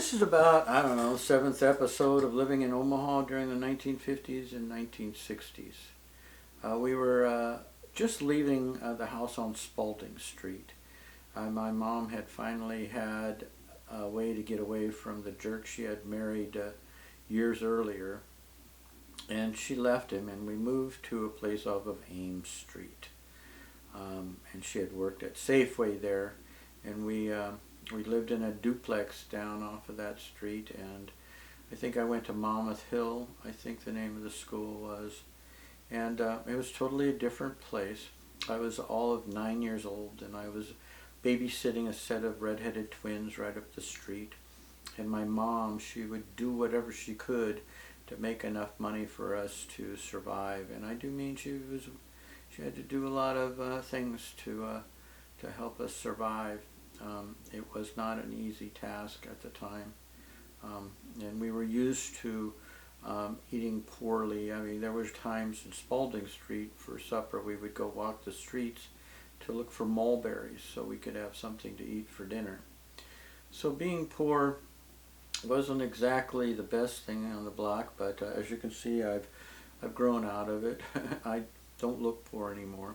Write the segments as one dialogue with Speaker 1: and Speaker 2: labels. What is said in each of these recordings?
Speaker 1: This is about, I don't know, seventh episode of living in Omaha during the 1950s and 1960s. We were just leaving the house on Spalding Street. My mom had finally had a way to get away from the jerk she had married years earlier, and she left him, and we moved to a place off of Ames Street. And she had worked at Safeway there, and we lived in a duplex down off of that street, and I think I went to Monmouth Hill, I think the name of the school was, and it was totally a different place. I was all of 9 years old, and I was babysitting a set of redheaded twins right up the street, and my mom, she would do whatever she could to make enough money for us to survive, and I do mean she had to do a lot of things to help us survive. It was not an easy task at the time, and we were used to eating poorly. I mean, there was times in Spalding Street for supper we would go walk the streets to look for mulberries so we could have something to eat for dinner. So being poor wasn't exactly the best thing on the block, but as you can see, I've grown out of it. I don't look poor anymore.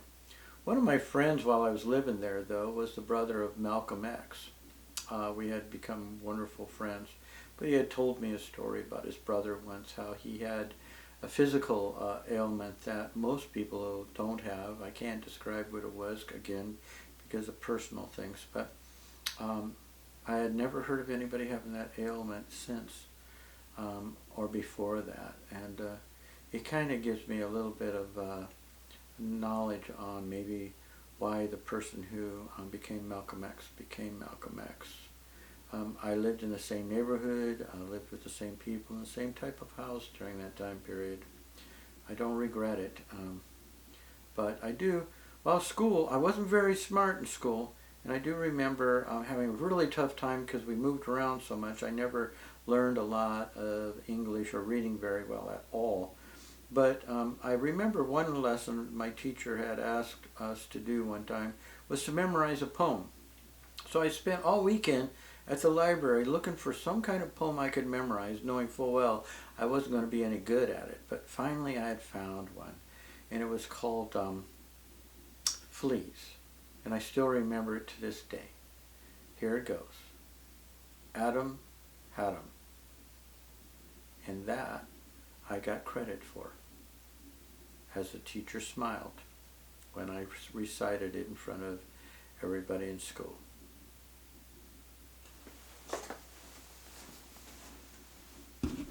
Speaker 1: One of my friends while I was living there, though, was the brother of Malcolm X. We had become wonderful friends, but he had told me a story about his brother once, how he had a physical ailment that most people don't have. I can't describe what it was, again, because of personal things, but I had never heard of anybody having that ailment since or before that, and it kind of gives me a little bit of knowledge on maybe why the person who became Malcolm X became Malcolm X. I lived in the same neighborhood, I lived with the same people in the same type of house during that time period. I don't regret it, but I do. Well, school, I wasn't very smart in school, and I do remember having a really tough time because we moved around so much. I never learned a lot of English or reading very well at all. But I remember one lesson my teacher had asked us to do one time was to memorize a poem. So I spent all weekend at the library looking for some kind of poem I could memorize, knowing full well I wasn't going to be any good at it. But finally I had found one, and it was called Fleas. And I still remember it to this day. Here it goes. Adam had 'em. And that I got credit for, as the teacher smiled when I recited it in front of everybody in school.